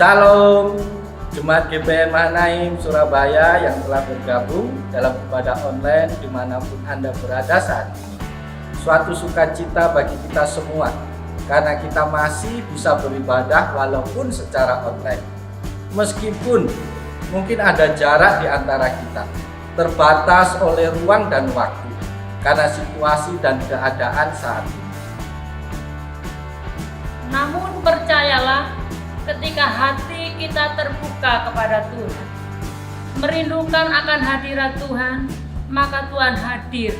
Salam Jemaat GPN Mahanaim Surabaya yang telah bergabung dalam ibadah online dimanapun Anda berada saat ini. Suatu sukacita bagi kita semua karena kita masih bisa beribadah walaupun secara online. Meskipun mungkin ada jarak di antara kita, terbatas oleh ruang dan waktu karena situasi dan keadaan saat ini. Namun percayalah, ketika hati kita terbuka kepada Tuhan, merindukan akan hadirat Tuhan, maka Tuhan hadir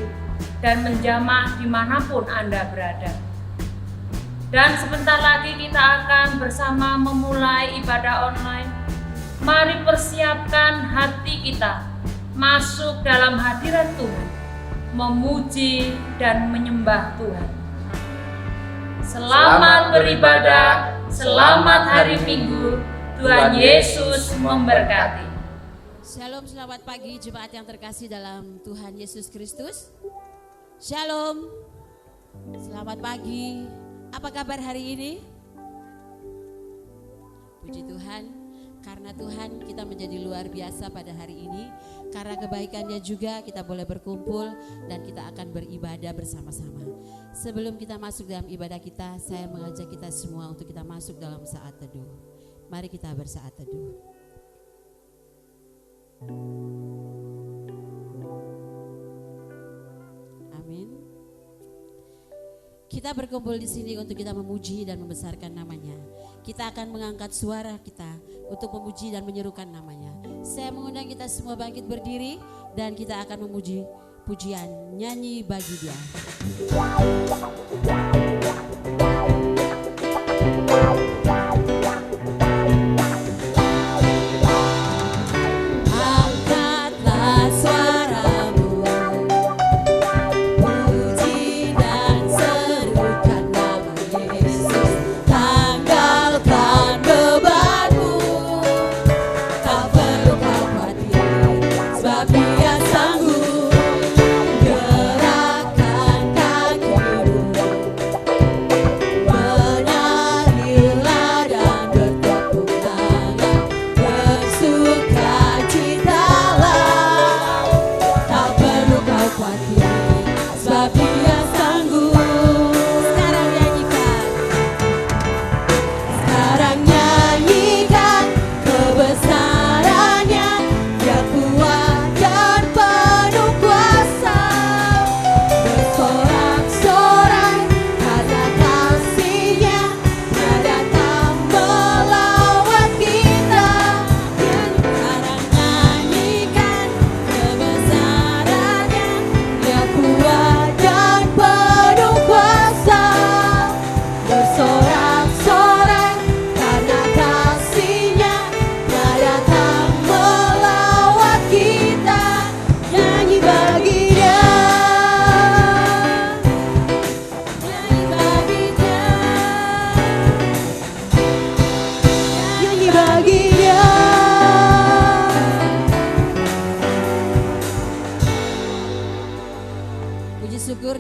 dan menjamah dimanapun Anda berada. Dan sebentar lagi kita akan bersama memulai ibadah online. Mari persiapkan hati kita masuk dalam hadirat Tuhan, memuji dan menyembah Tuhan. Selamat beribadah, selamat hari Minggu, Tuhan Yesus memberkati. Shalom, selamat pagi jemaat yang terkasih dalam Tuhan Yesus Kristus. Shalom, selamat pagi. Apa kabar hari ini? Puji Tuhan, karena Tuhan kita menjadi luar biasa pada hari ini. Karena kebaikannya juga kita boleh berkumpul dan kita akan beribadah bersama-sama. Sebelum kita masuk dalam ibadah kita, saya mengajak kita semua untuk kita masuk dalam saat teduh. Mari kita bersaat teduh. Amin. Kita berkumpul di sini untuk kita memuji dan membesarkan namanya. Kita akan mengangkat suara kita untuk memuji dan menyerukan namanya. Saya mengundang kita semua bangkit berdiri dan kita akan memuji pujian nyanyi bagi Dia.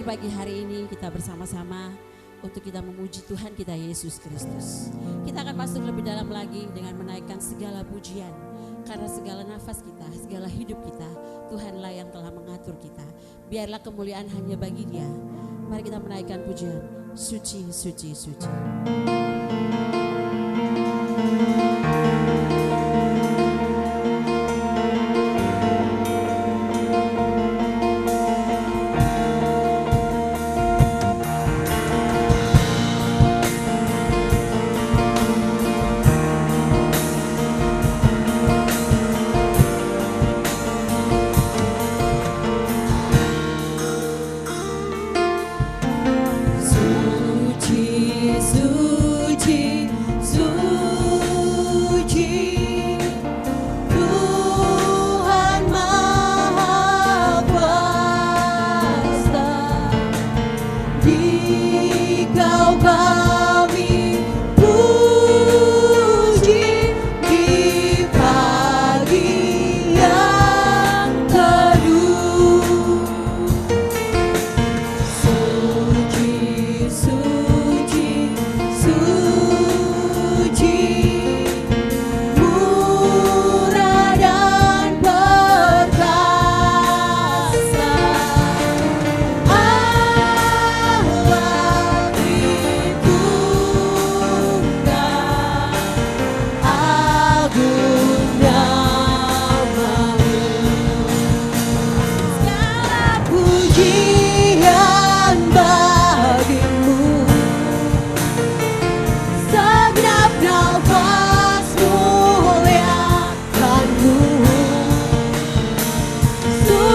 Pagi hari ini kita bersama-sama untuk kita memuji Tuhan kita Yesus Kristus. Kita akan masuk lebih dalam lagi dengan menaikkan segala pujian. Karena segala nafas kita, segala hidup kita, Tuhanlah yang telah mengatur kita. Biarlah kemuliaan hanya bagi Dia. Mari kita menaikkan pujian. Suci, suci, suci. Suci, suci,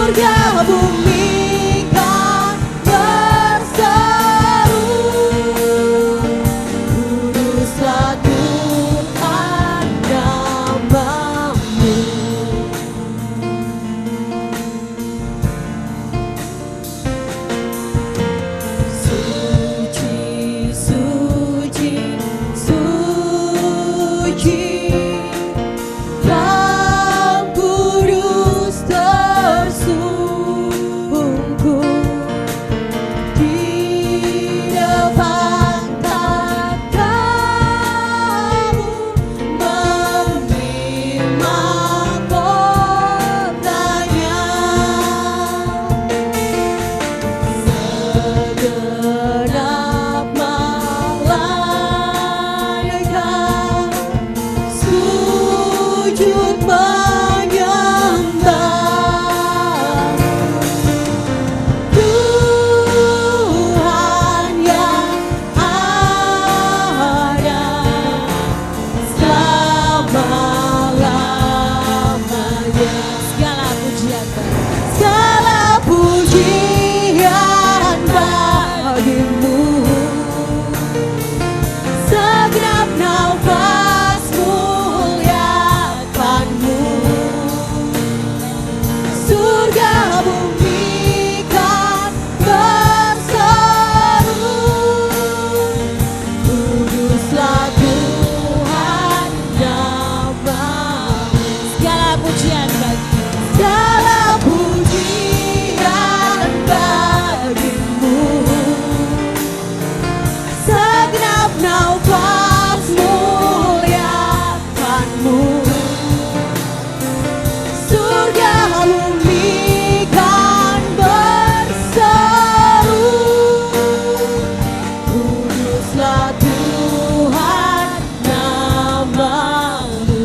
surga bumi kan berseru, kuduslah Tuhan namamu. Suci, suci, suci, Yang kudus tersungkur di depan takhtamu, menerima kotanya. Segenap malaikat sujud menyembah Tuhan yang ada selama-lamanya. Segala pujian bagimu, segenap nafas muliakanmu. Surga bumi kan berseru, kuduslah Tuhan namamu. Segala pujian bagimu, segenap nafas muliakanmu. Surga bumi kan berseru, kuduslah Tuhan namamu.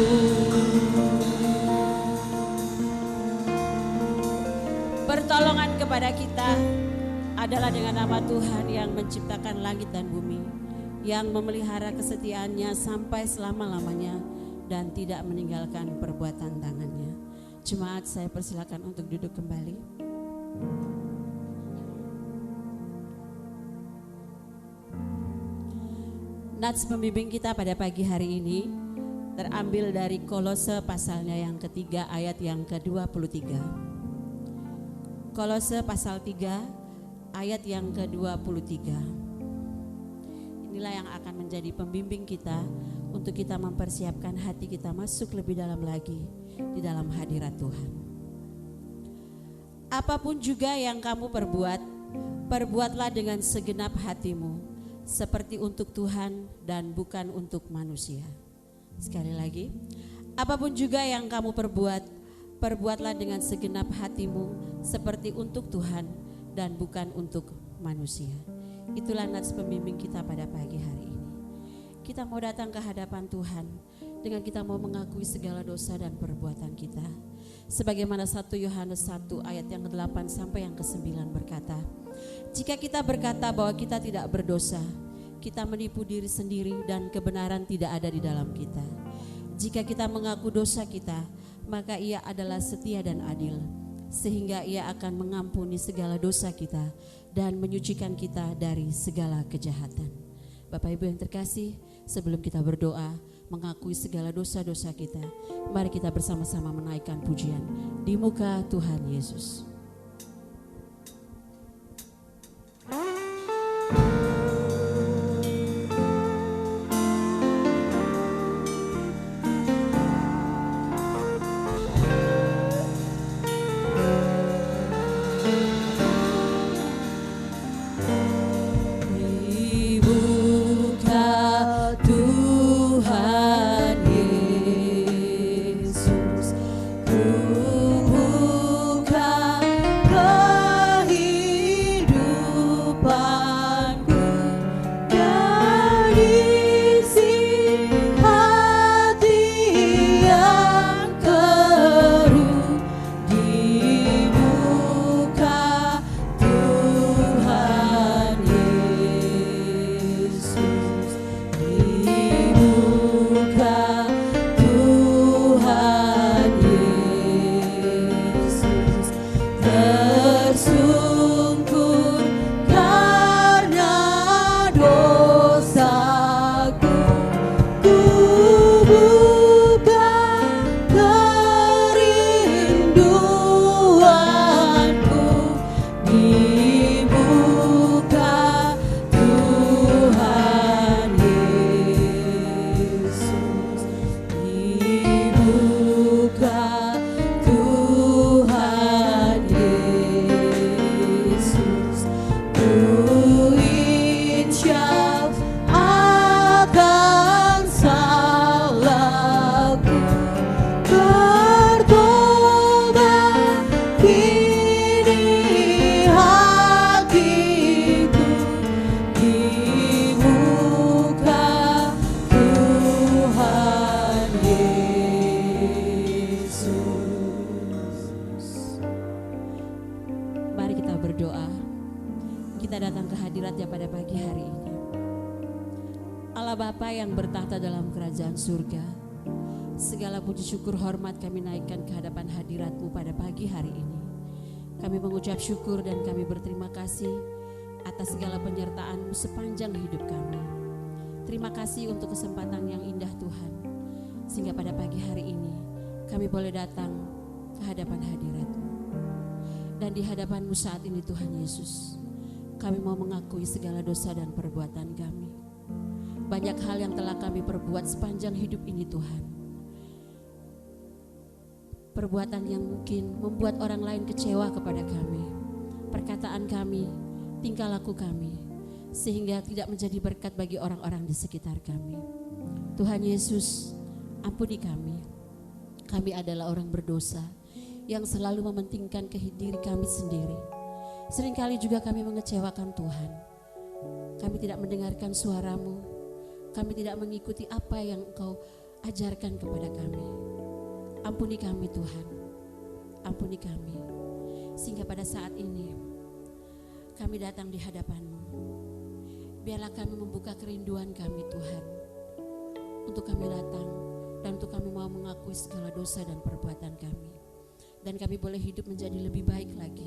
Pertolongan kepada kita adalah dengan nama Tuhan yang menciptakan langit dan bumi, yang memelihara kesetiaannya sampai selama-lamanya dan tidak meninggalkan perbuatan tangannya. Jemaat, saya persilakan untuk duduk kembali. Nats pembimbing kita pada pagi hari ini terambil dari Kolose pasalnya yang ketiga ayat yang ke-23. Kolose pasal 3 ayat yang ke-23. Inilah yang akan menjadi pembimbing kita untuk kita mempersiapkan hati kita masuk lebih dalam lagi di dalam hadirat Tuhan. Apapun juga yang kamu perbuat, perbuatlah dengan segenap hatimu, seperti untuk Tuhan dan bukan untuk manusia. Sekali lagi, apapun juga yang kamu perbuat, perbuatlah dengan segenap hatimu, seperti untuk Tuhan dan bukan untuk manusia. Itulah nats pembimbing kita pada pagi hari ini. Kita mau datang ke hadapan Tuhan dengan kita mau mengakui segala dosa dan perbuatan kita. Sebagaimana 1 Yohanes 1 ayat yang ke-8 sampai yang ke-9 berkata, jika kita berkata bahwa kita tidak berdosa, kita menipu diri sendiri dan kebenaran tidak ada di dalam kita. Jika kita mengaku dosa kita, maka Ia adalah setia dan adil, sehingga Ia akan mengampuni segala dosa kita dan menyucikan kita dari segala kejahatan. Bapak Ibu yang terkasih, sebelum kita berdoa mengakui segala dosa-dosa kita, mari kita bersama-sama menaikkan pujian di muka Tuhan Yesus. berdoa, kita datang ke hadirat-Nya pada pagi hari ini. Allah Bapa yang bertahta dalam kerajaan surga, segala puji syukur hormat kami naikkan ke hadapan hadirat-Mu pada pagi hari ini. Kami mengucap syukur dan kami berterima kasih atas segala penyertaan-Mu sepanjang hidup kami. Terima kasih untuk kesempatan yang indah Tuhan, sehingga pada pagi hari ini kami boleh datang ke hadapan hadirat-Mu. Dan di hadapan-Mu saat ini Tuhan Yesus, kami mau mengakui segala dosa dan perbuatan kami. Banyak hal yang telah kami perbuat sepanjang hidup ini Tuhan. Perbuatan yang mungkin membuat orang lain kecewa kepada kami. Perkataan kami, tingkah laku kami, sehingga tidak menjadi berkat bagi orang-orang di sekitar kami. Tuhan Yesus, ampuni kami. Kami adalah orang berdosa yang selalu mementingkan diri kami sendiri. Seringkali juga kami mengecewakan Tuhan. Kami tidak mendengarkan suara-Mu. Kami tidak mengikuti apa yang Engkau ajarkan kepada kami. Ampuni kami Tuhan, ampuni kami. Sehingga pada saat ini kami datang di hadapan-Mu. Biarlah kami membuka kerinduan kami Tuhan, untuk kami datang dan untuk kami mau mengakui segala dosa dan perbuatan kami. Dan kami boleh hidup menjadi lebih baik lagi.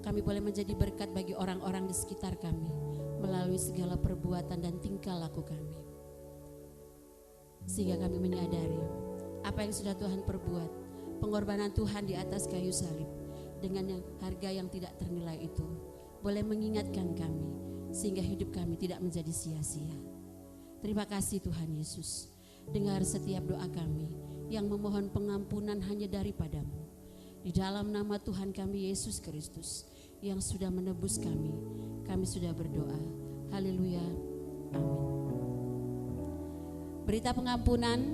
Kami boleh menjadi berkat bagi orang-orang di sekitar kami melalui segala perbuatan dan tingkah laku kami. Sehingga kami menyadari apa yang sudah Tuhan perbuat, pengorbanan Tuhan di atas kayu salib dengan harga yang tidak ternilai itu boleh mengingatkan kami sehingga hidup kami tidak menjadi sia-sia. Terima kasih Tuhan Yesus. Dengar setiap doa kami yang memohon pengampunan hanya daripada-Mu. Di dalam nama Tuhan kami Yesus Kristus yang sudah menebus kami sudah berdoa. Haleluya. Amin. Berita pengampunan,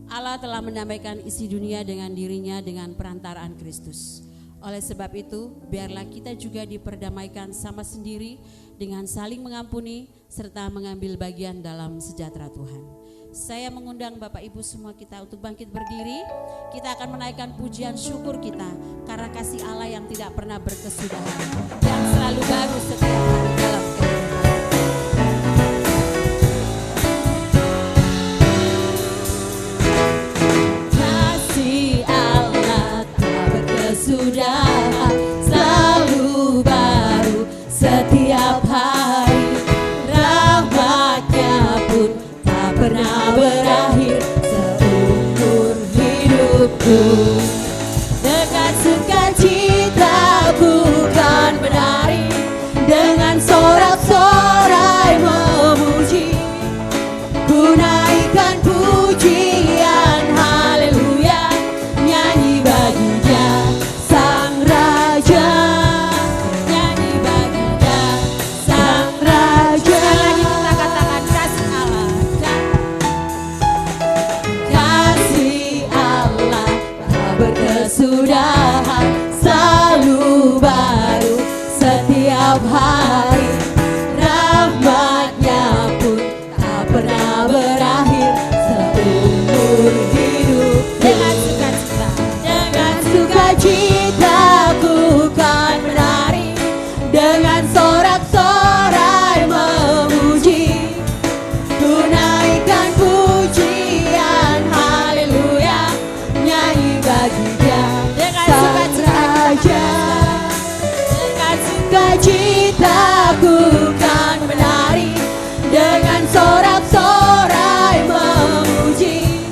Allah telah mendamaikan isi dunia dengan diri-Nya dengan perantaraan Kristus. Oleh sebab itu, biarlah kita juga diperdamaikan sama sendiri dengan saling mengampuni serta mengambil bagian dalam sejahtera Tuhan. Saya mengundang Bapak Ibu semua kita untuk bangkit berdiri. Kita akan menaikkan pujian syukur kita karena kasih Allah yang tidak pernah berkesudahan, yang selalu baru setiap hari dalam kehidupan. Kasih Allah tak berkesudahan, selalu baru setiap hari. Rahmat-Nya pun tak pernah berakhir seumur hidupku. Dengan sukacita bukan menari, dengan sorak-sorai memuji, ku naikkan pujian haleluya, nyanyi baginya Sang Raja, nyanyi baginya Sang Raja. Lagi kita katakan kasih Allah, kasih Allah tak berkesudahan, selalu baru setiap hari. Rahmat-Nya pun tak pernah berakhir seumur hidup. Dengan sukacita ku kan menari, dengan sorak-sorai memuji, ku naikkan pujian haleluya, nyanyi baginya Sang Raja. Dengan sukacita ku kan menari, dengan sorak-sorai memuji,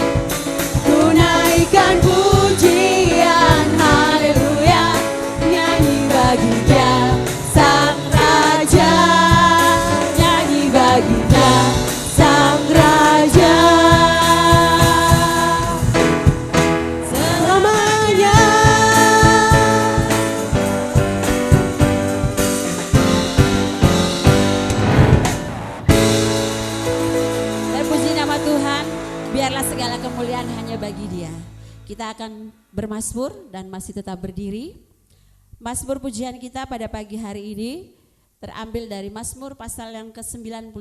ku naikkan pujian haleluya, nyanyi baginya Sang Raja, nyanyi baginya Sang Raja. Selamanya terpuji nama Tuhan, biarlah segala kemuliaan hanya bagi Dia. Kita akan bermazmur dan masih tetap berdiri. Mazmur pujian kita pada pagi hari ini terambil dari Mazmur pasal yang ke-95,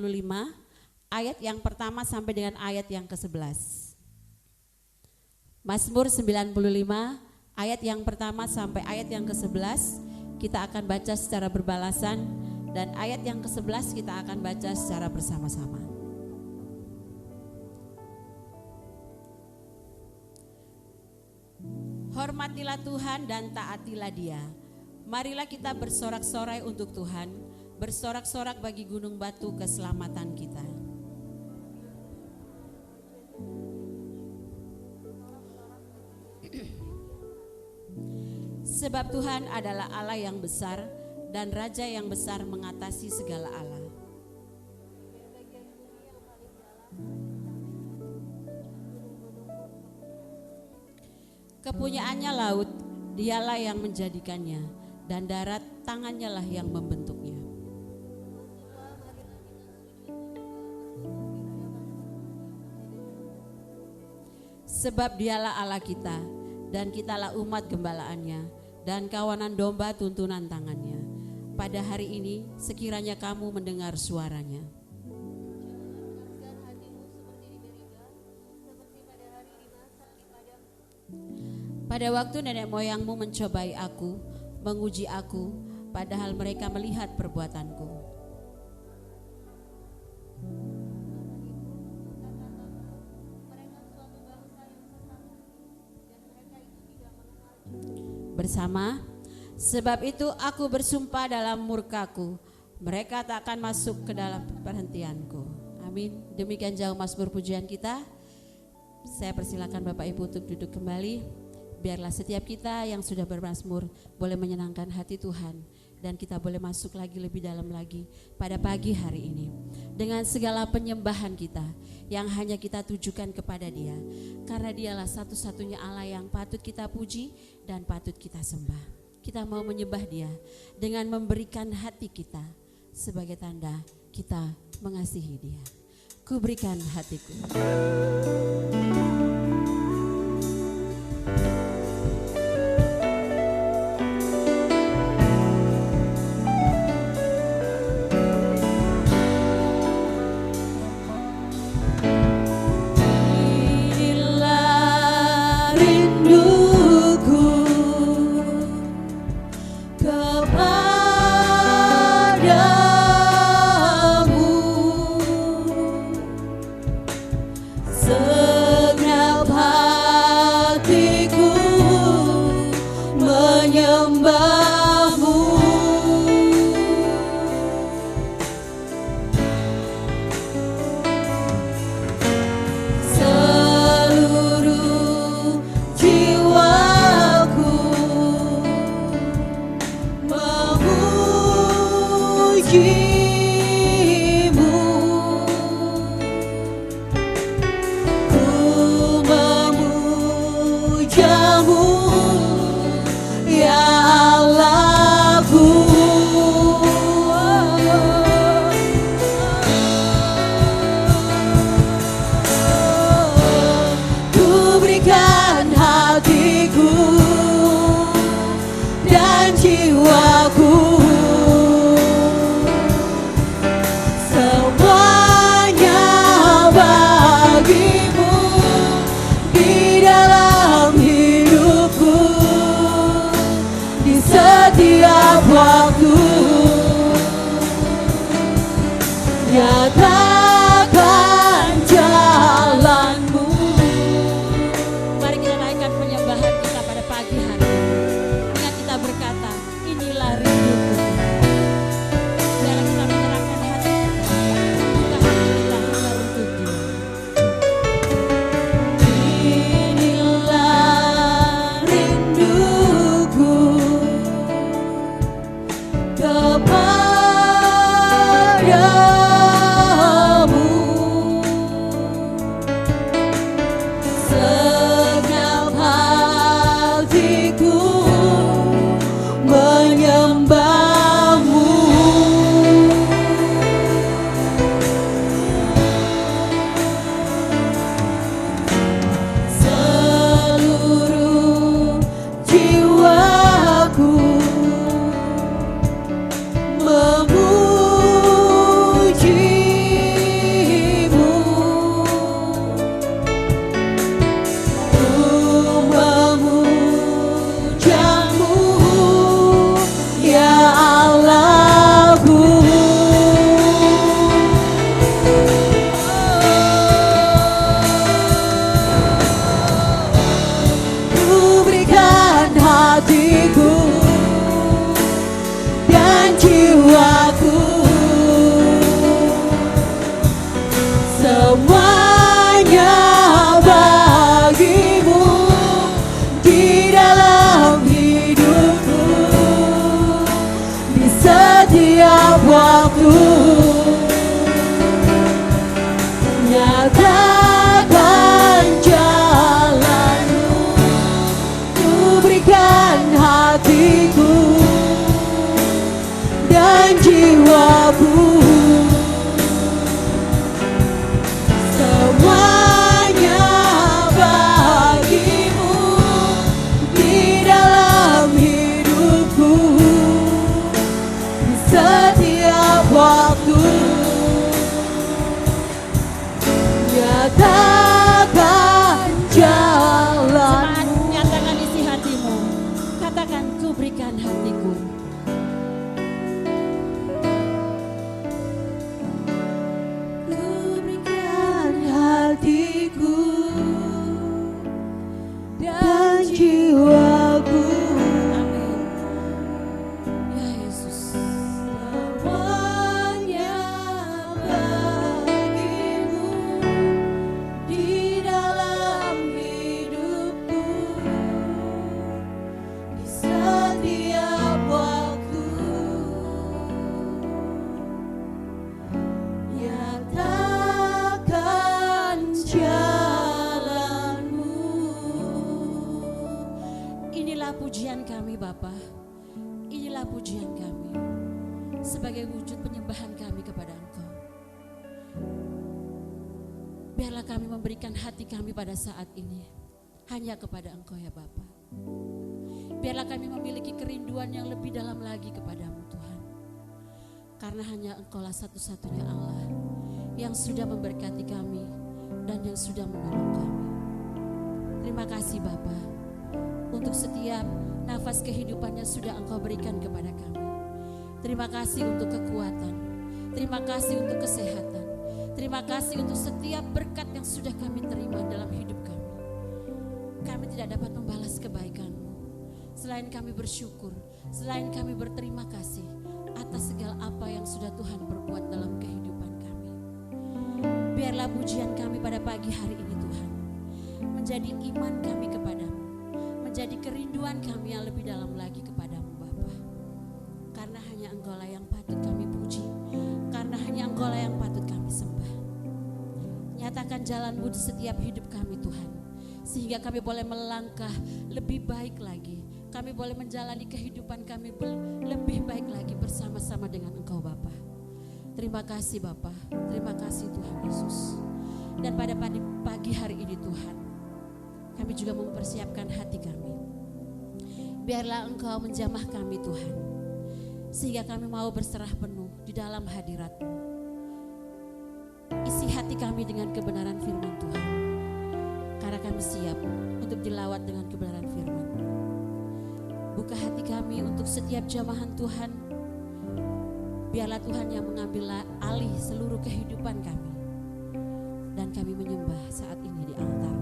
ayat yang pertama sampai dengan ayat yang ke-11. Mazmur 95 ayat yang pertama sampai ayat yang ke-11 kita akan baca secara berbalasan, dan ayat yang ke-11 kita akan baca secara bersama-sama. Hormatilah Tuhan dan taatilah Dia. Marilah kita bersorak-sorai untuk Tuhan, bersorak-sorak bagi gunung batu keselamatan kita. Sebab Tuhan adalah Allah yang besar dan Raja yang besar mengatasi segala Allah. Kepunyaannya laut, Dialah yang menjadikannya, dan darat tangannya lah yang membentuknya. Sebab Dialah Allah kita, dan kitalah umat gembalaannya, dan kawanan domba tuntunan tangannya. Pada hari ini sekiranya kamu mendengar suaranya. Pada waktu nenek moyangmu mencobai aku, menguji aku, padahal mereka melihat perbuatanku. Bersama, sebab itu aku bersumpah dalam murkaku, mereka tak akan masuk ke dalam perhentianku. Amin. Demikian jauh mazmur pujian kita. Saya persilakan Bapak Ibu untuk duduk kembali. Biarlah setiap kita yang sudah bermazmur boleh menyenangkan hati Tuhan, dan kita boleh masuk lagi lebih dalam lagi pada pagi hari ini dengan segala penyembahan kita yang hanya kita tujukan kepada Dia, karena Dialah satu-satunya Allah yang patut kita puji dan patut kita sembah. Kita mau menyembah Dia dengan memberikan hati kita sebagai tanda kita mengasihi Dia. Ku berikan hatiku. Jiwaku Bapa, inilah pujian kami sebagai wujud penyembahan kami kepada Engkau. Biarlah kami memberikan hati kami pada saat ini hanya kepada Engkau ya Bapa. Biarlah kami memiliki kerinduan yang lebih dalam lagi kepadamu Tuhan. Karena hanya Engkaulah satu-satunya Allah yang sudah memberkati kami dan yang sudah menolong kami. Terima kasih Bapa untuk setiap nafas kehidupan yang sudah Engkau berikan kepada kami. Terima kasih untuk kekuatan. Terima kasih untuk kesehatan. Terima kasih untuk setiap berkat yang sudah kami terima dalam hidup kami. Kami tidak dapat membalas kebaikan-Mu selain kami bersyukur, selain kami berterima kasih atas segala apa yang sudah Tuhan perbuat dalam kehidupan kami. Biarlah pujian kami pada pagi hari ini Tuhan menjadi iman kami kepadamu, menjadi kerinduan kami yang lebih dalam lagi kepadamu Bapa. Karena hanya Engkaulah yang patut kami puji, karena hanya Engkaulah yang patut kami sembah. Nyatakan jalan-Mu di setiap hidup kami Tuhan, sehingga kami boleh melangkah lebih baik lagi. Kami boleh menjalani kehidupan kami lebih baik lagi bersama-sama dengan Engkau Bapa. Terima kasih Bapa, terima kasih Tuhan Yesus. Dan pada pagi hari ini Tuhan, kami juga mempersiapkan hati kami. Biarlah Engkau menjamah kami Tuhan, sehingga kami mau berserah penuh di dalam hadirat-Mu. Isi hati kami dengan kebenaran firman Tuhan, karena kami siap untuk dilawat dengan kebenaran firman-Mu. Buka hati kami untuk setiap jamahan Tuhan. Biarlah Tuhan yang mengambil alih seluruh kehidupan kami. Dan kami menyembah saat ini di altar.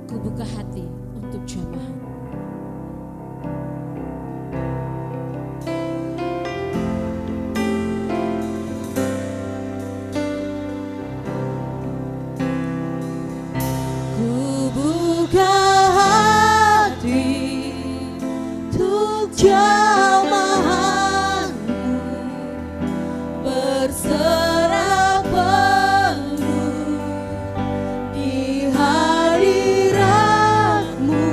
Ku buka hati untuk jamahan. Berserah penuh di hadirat-Mu.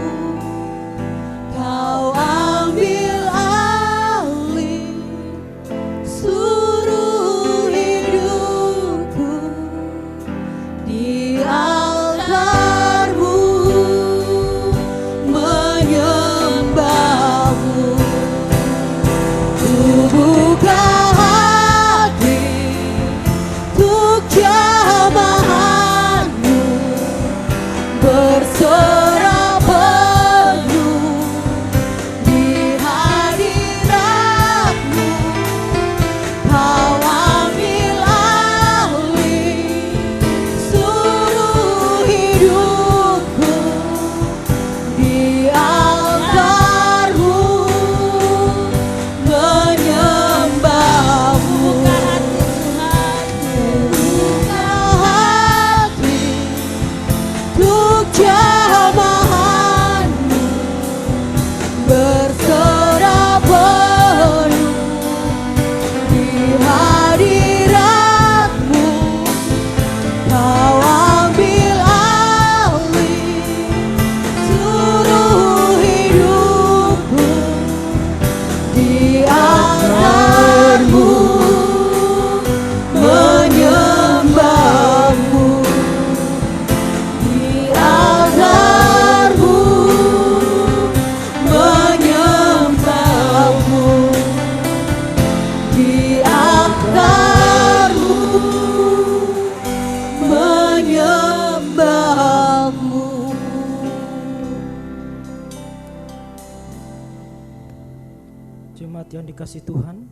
Jemaat yang dikasihi Tuhan,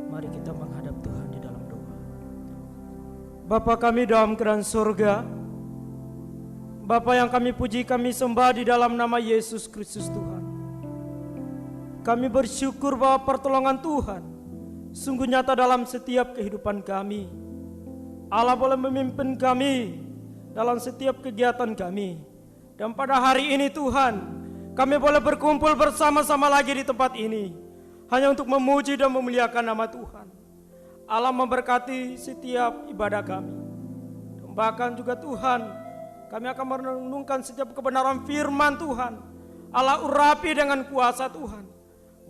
mari kita menghadap Tuhan di dalam doa. Bapa kami dalam kerajaan surga, Bapa yang kami puji, kami sembah di dalam nama Yesus Kristus Tuhan. Kami bersyukur bahwa pertolongan Tuhan sungguh nyata dalam setiap kehidupan kami. Allah boleh memimpin kami dalam setiap kegiatan kami. Dan pada hari ini Tuhan, kami boleh berkumpul bersama-sama lagi di tempat ini hanya untuk memuji dan memuliakan nama Tuhan. Allah memberkati setiap ibadah kami. Dan bahkan juga Tuhan, kami akan merenungkan setiap kebenaran firman Tuhan. Allah urapi dengan kuasa Tuhan.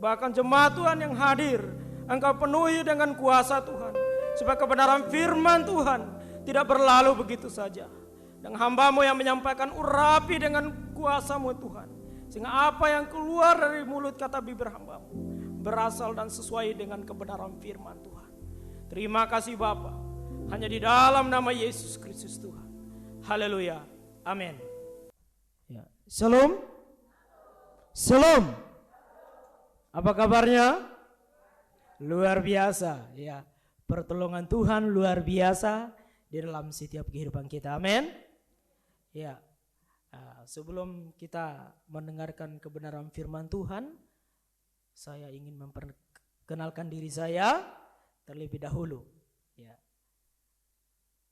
Bahkan jemaat Tuhan yang hadir, Engkau penuhi dengan kuasa Tuhan, supaya kebenaran firman Tuhan tidak berlalu begitu saja. Dan hamba-Mu yang menyampaikan urapi dengan kuasa-Mu Tuhan, sehingga apa yang keluar dari mulut kata bibir hamba-Mu berasal dan sesuai dengan kebenaran firman Tuhan. Terima kasih Bapa, hanya di dalam nama Yesus Kristus Tuhan. Haleluya, amin. Ya. Shalom. Shalom. Apa kabarnya? Luar biasa, ya. Pertolongan Tuhan luar biasa di dalam setiap kehidupan kita. Amin. Ya. Sebelum kita mendengarkan kebenaran firman Tuhan, saya ingin memperkenalkan diri saya terlebih dahulu. Ya.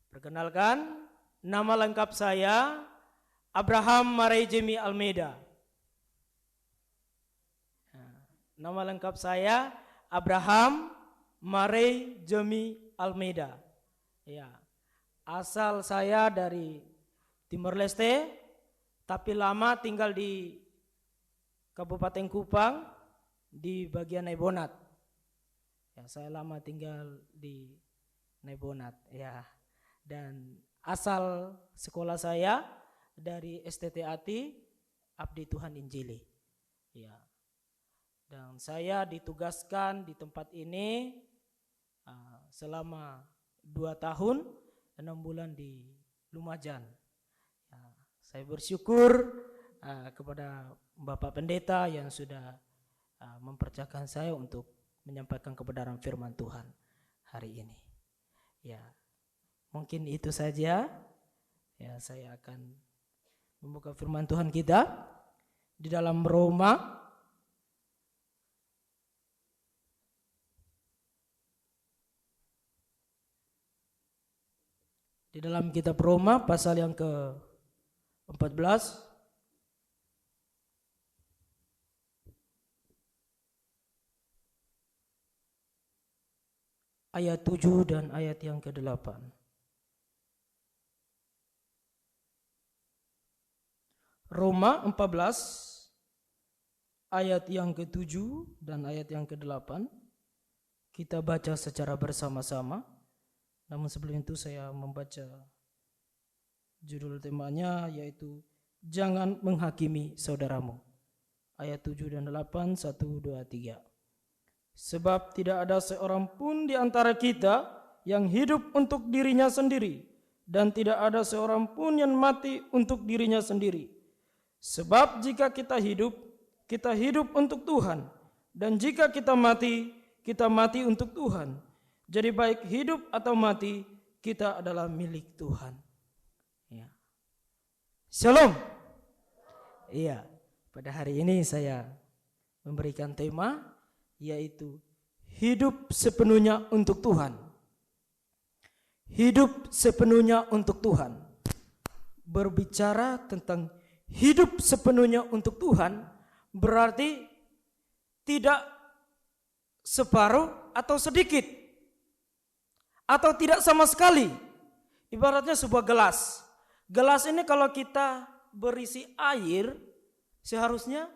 Perkenalkan, nama lengkap saya Abraham Maray Jemi Almeida. Nama lengkap saya Abraham Maray Jemi Almeida. Ya. Asal saya dari Timor Leste, tapi lama tinggal di Kabupaten Kupang di bagian Naibonat. Ya, saya lama tinggal di Naibonat, ya. Dan asal sekolah saya dari STTAT Abdi Tuhan Injili. Ya. Dan saya ditugaskan di tempat ini selama 2 tahun 6 bulan di Lumajang. Ya, saya bersyukur kepada Bapak Pendeta yang sudah mempercayakan saya untuk menyampaikan kebenaran firman Tuhan hari ini. Ya, mungkin itu saja. Ya, saya akan membuka firman Tuhan kita di dalam Roma di dalam kitab Roma pasal yang ke-14 ayat 7 dan ayat yang ke-8. Roma 14 ayat yang ke-7 dan ayat yang ke-8 kita baca secara bersama-sama. Namun sebelum itu saya membaca judul temanya, yaitu Jangan Menghakimi Saudaramu. Ayat 7 dan 8, 1, 2, 3. Sebab tidak ada seorang pun di antara kita yang hidup untuk dirinya sendiri, dan tidak ada seorang pun yang mati untuk dirinya sendiri. Sebab jika kita hidup untuk Tuhan, dan jika kita mati untuk Tuhan. Jadi baik hidup atau mati, kita adalah milik Tuhan. Ya. Shalom. Iya, pada hari ini saya memberikan tema, yaitu hidup sepenuhnya untuk Tuhan. Hidup sepenuhnya untuk Tuhan. Berbicara tentang hidup sepenuhnya untuk Tuhan, berarti tidak separuh atau sedikit, atau tidak sama sekali. Ibaratnya sebuah gelas. Gelas ini kalau kita berisi air, seharusnya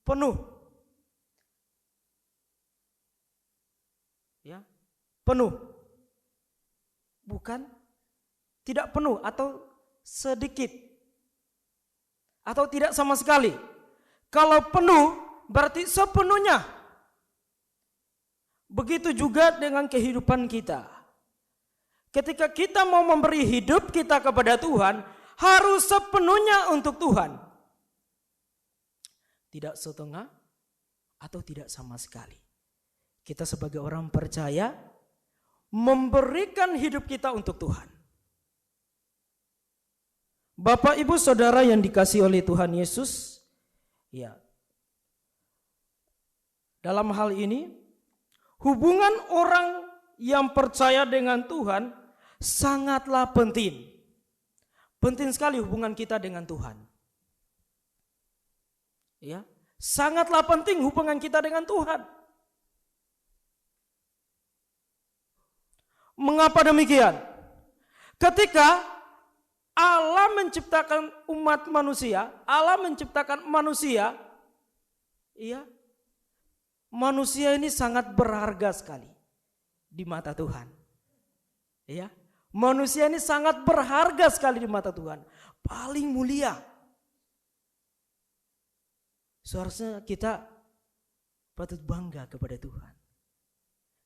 penuh. Ya, penuh. Bukan tidak penuh atau sedikit. Atau tidak sama sekali. Kalau penuh berarti sepenuhnya. Begitu juga dengan kehidupan kita. Ketika kita mau memberi hidup kita kepada Tuhan, harus sepenuhnya untuk Tuhan. Tidak setengah atau tidak sama sekali. Kita sebagai orang percaya memberikan hidup kita untuk Tuhan. Bapak, Ibu, Saudara yang dikasihi oleh Tuhan Yesus, ya. Dalam hal ini hubungan orang yang percaya dengan Tuhan sangatlah penting. Penting sekali hubungan kita dengan Tuhan. Ya, sangatlah penting hubungan kita dengan Tuhan. Mengapa demikian? Ketika Allah menciptakan umat manusia, Allah menciptakan manusia, iya. Manusia ini sangat berharga sekali di mata Tuhan. Iya. Manusia ini sangat berharga sekali di mata Tuhan. Paling mulia. Seharusnya kita patut bangga kepada Tuhan.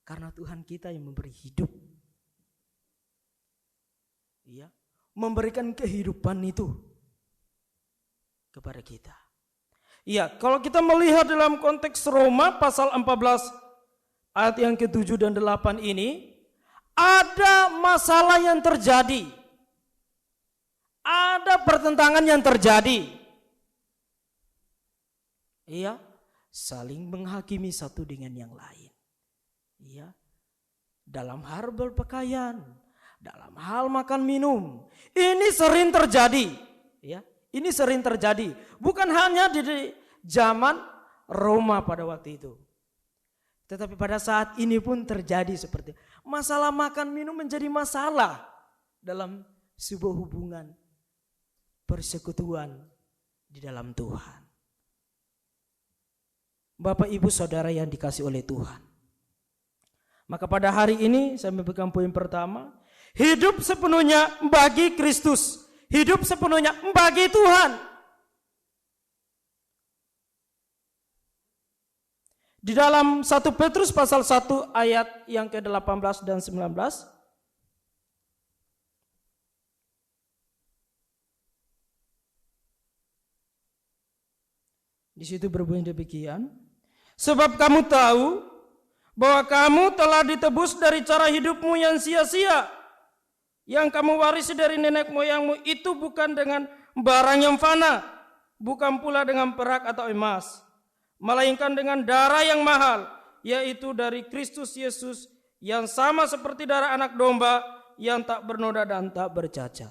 Karena Tuhan kita yang memberi hidup. Iya. Memberikan kehidupan itu kepada kita. Iya, kalau kita melihat dalam konteks Roma pasal 14 ayat yang ke-7 dan 8 ini, ada masalah yang terjadi. Ada pertentangan yang terjadi. Iya, saling menghakimi satu dengan yang lain. Iya. Dalam hal berpakaian, dalam hal makan minum, ini sering terjadi. Ya, ini sering terjadi. Bukan hanya di zaman Roma pada waktu itu, tetapi pada saat ini pun terjadi seperti masalah makan minum menjadi masalah dalam sebuah hubungan persekutuan di dalam Tuhan. Bapak, Ibu, Saudara yang dikasihi oleh Tuhan. Maka pada hari ini saya memberikan poin pertama, hidup sepenuhnya bagi Kristus, hidup sepenuhnya bagi Tuhan. Di dalam 1 Petrus pasal 1 ayat yang ke-18 dan 19, di situ berbunyi demikian, sebab kamu tahu bahwa kamu telah ditebus dari cara hidupmu yang sia-sia, yang kamu warisi dari nenek moyangmu itu bukan dengan barang yang fana, bukan pula dengan perak atau emas, melainkan dengan darah yang mahal, yaitu dari Kristus Yesus, yang sama seperti darah anak domba yang tak bernoda dan tak bercacat.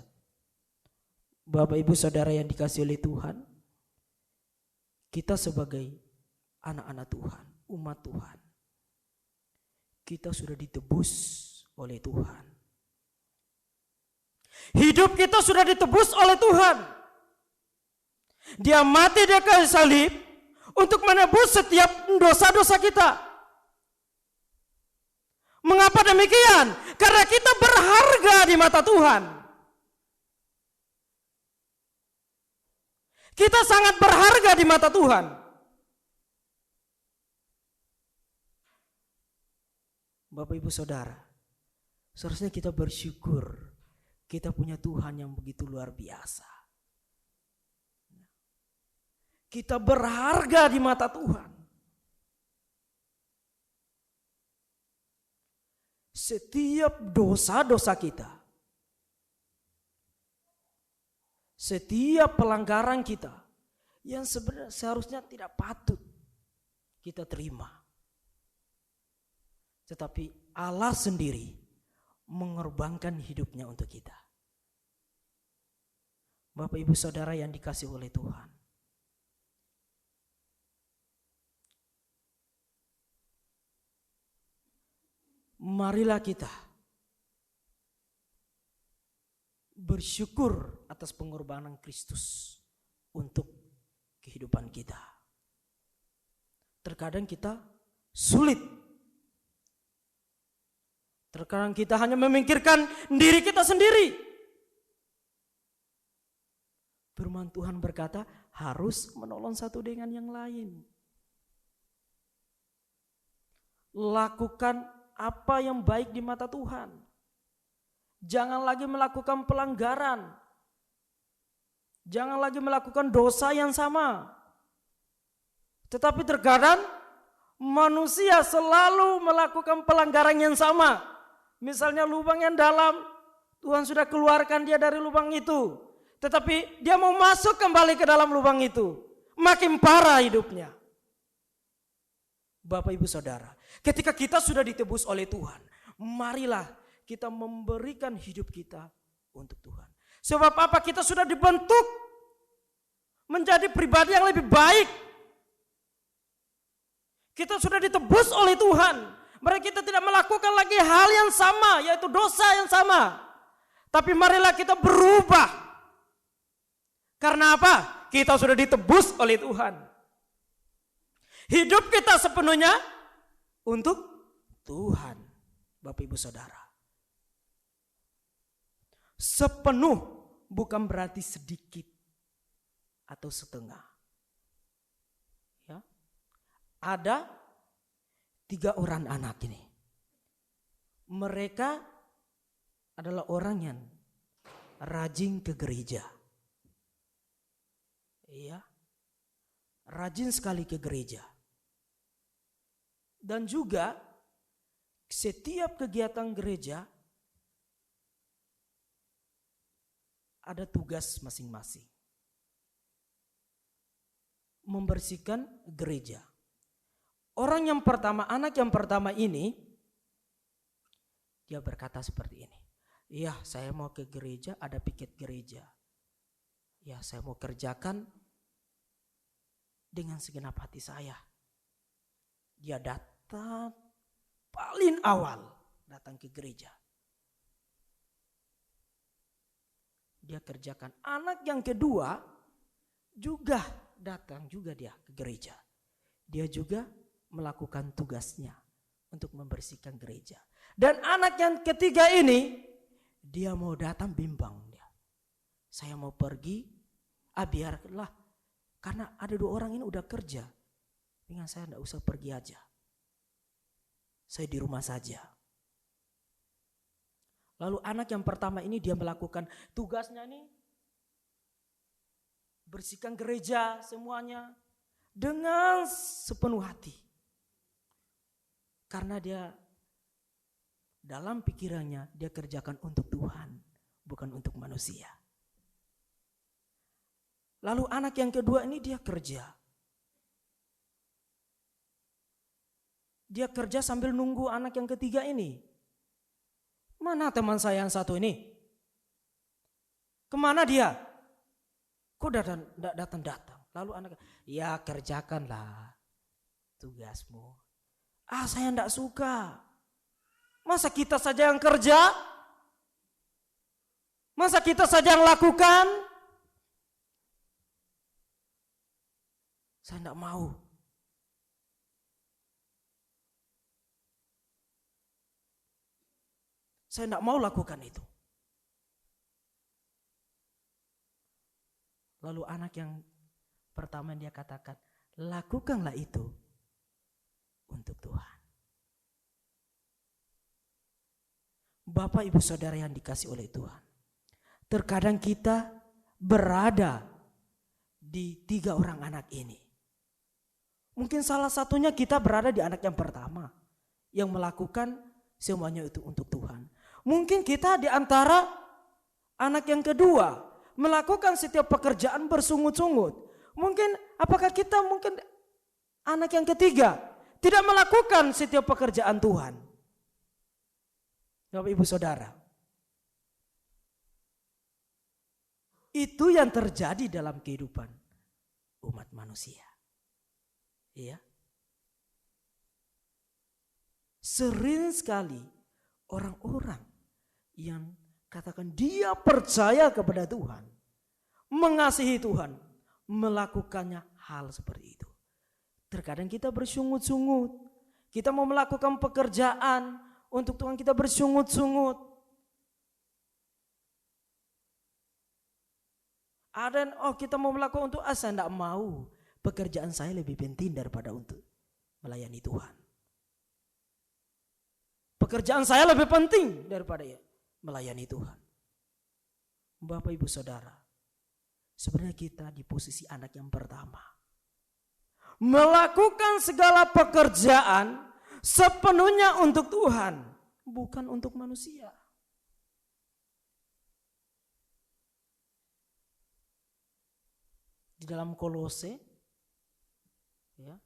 Bapak, Ibu, Saudara yang dikasihi oleh Tuhan, kita sebagai anak-anak Tuhan, umat Tuhan, kita sudah ditebus oleh Tuhan. Hidup kita sudah ditebus oleh Tuhan. Dia mati di kayu salib untuk menebus setiap dosa-dosa kita. Mengapa demikian? Karena kita berharga di mata Tuhan. Kita sangat berharga di mata Tuhan. Bapak, Ibu, Saudara, seharusnya kita bersyukur kita punya Tuhan yang begitu luar biasa. Kita berharga di mata Tuhan. Setiap dosa-dosa kita, setiap pelanggaran kita yang sebenarnya seharusnya tidak patut kita terima, tetapi Allah sendiri mengorbankan hidupnya untuk kita. Bapak, Ibu, Saudara yang dikasihi oleh Tuhan, marilah kita bersyukur atas pengorbanan Kristus untuk kehidupan kita. Terkadang kita sulit. Terkadang kita hanya memikirkan diri kita sendiri. Firman Tuhan berkata, harus menolong satu dengan yang lain. Lakukan apa yang baik di mata Tuhan. Jangan lagi melakukan pelanggaran. Jangan lagi melakukan dosa yang sama. Tetapi terkadang manusia selalu melakukan pelanggaran yang sama. Misalnya lubang yang dalam, Tuhan sudah keluarkan dia dari lubang itu, tetapi dia mau masuk kembali ke dalam lubang itu. Makin parah hidupnya. Bapak, Ibu, Saudara, ketika kita sudah ditebus oleh Tuhan, marilah kita memberikan hidup kita untuk Tuhan. Sebab apa? Kita sudah dibentuk menjadi pribadi yang lebih baik. Kita sudah ditebus oleh Tuhan. Mereka kita tidak melakukan lagi hal yang sama, yaitu dosa yang sama. Tapi marilah kita berubah Karena apa? Kita sudah ditebus oleh Tuhan. Hidup kita sepenuhnya untuk Tuhan. Bapak Ibu Saudara. Sepenuh bukan berarti sedikit atau setengah. Ya. Ada 3 orang anak ini. Mereka adalah orang yang rajin ke gereja. Iya. Rajin sekali ke gereja. Dan juga setiap kegiatan gereja ada tugas masing-masing. Membersihkan gereja. Orang yang pertama, anak yang pertama ini, dia berkata seperti ini. Iya, saya mau ke gereja, ada piket gereja. Ya, saya mau kerjakan dengan segenap hati saya. Dia datang paling awal, datang ke gereja. Dia kerjakan. Anak yang kedua juga datang juga dia ke gereja. Dia juga melakukan tugasnya untuk membersihkan gereja. Dan anak yang ketiga ini, dia mau datang bimbang dia. Saya mau pergi, biarlah. Karena ada 2 orang ini udah kerja. Dengan saya enggak usah pergi aja. Saya di rumah saja. Lalu anak yang pertama ini dia melakukan tugasnya ini. Bersihkan gereja semuanya. Dengan sepenuh hati. Karena dia dalam pikirannya dia kerjakan untuk Tuhan. Bukan untuk manusia. Lalu anak yang kedua ini dia kerja. Dia kerja sambil nunggu anak yang ketiga ini. Mana teman saya yang satu ini? Kemana dia? Kok datang-datang? Lalu anak, ya kerjakanlah tugasmu. Saya enggak suka. Masa kita saja yang kerja? Masa kita saja yang lakukan? Saya enggak mau. Saya enggak mau lakukan itu. Lalu anak yang pertama dia katakan, lakukanlah itu untuk Tuhan. Bapak Ibu Saudara yang dikasih oleh Tuhan. Terkadang kita berada di 3 orang anak ini. Mungkin salah satunya kita berada di anak yang pertama. Yang melakukan semuanya itu untuk Tuhan. Mungkin kita di antara anak yang kedua. Melakukan setiap pekerjaan bersungut-sungut. Mungkin apakah kita mungkin anak yang ketiga. Tidak melakukan setiap pekerjaan Tuhan. Bapak Ibu Saudara. Itu yang terjadi dalam kehidupan umat manusia. Iya. Sering sekali orang-orang yang katakan dia percaya kepada Tuhan, mengasihi Tuhan, melakukannya hal seperti itu. Terkadang kita bersungut-sungut, kita mau melakukan pekerjaan untuk Tuhan, kita bersungut-sungut. Ada kita mau melakukan untuk saya tidak mau. Pekerjaan saya lebih penting daripada untuk melayani Tuhan. Pekerjaan saya lebih penting daripada melayani Tuhan. Bapak Ibu Saudara, sebenarnya kita di posisi anak yang pertama. Melakukan segala pekerjaan sepenuhnya untuk Tuhan, bukan untuk manusia. Di dalam Kolose, ya,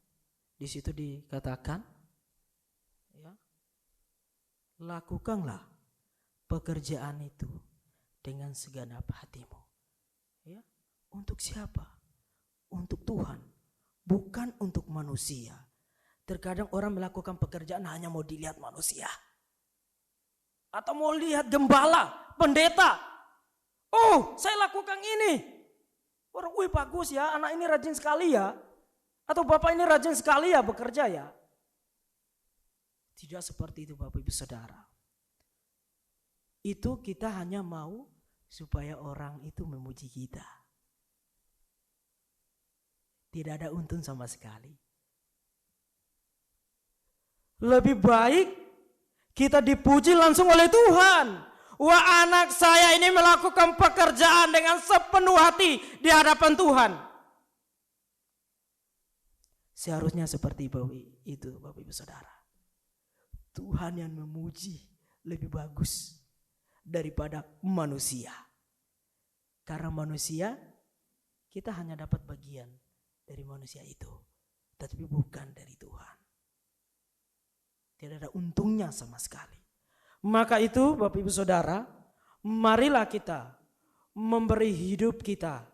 di situ dikatakan, ya, lakukanlah pekerjaan itu dengan segenap hatimu. Ya, untuk siapa? Untuk Tuhan, bukan untuk manusia. Terkadang orang melakukan pekerjaan hanya mau dilihat manusia. Atau mau lihat gembala, pendeta. Oh, saya lakukan ini. Orang, wih bagus ya, anak ini rajin sekali ya. Atau bapak ini rajin sekali ya bekerja ya. Tidak seperti itu Bapak Ibu Saudara. Itu kita hanya mau supaya orang itu memuji kita. Tidak ada untung sama sekali. Lebih baik kita dipuji langsung oleh Tuhan. Wah, anak saya ini melakukan pekerjaan dengan sepenuh hati di hadapan Tuhan. Seharusnya seperti itu Bapak Ibu Saudara. Tuhan yang memuji lebih bagus daripada manusia. Karena manusia, kita hanya dapat bagian dari manusia itu. Tapi bukan dari Tuhan. Tidak ada untungnya sama sekali. Maka itu Bapak Ibu Saudara, marilah kita memberi hidup kita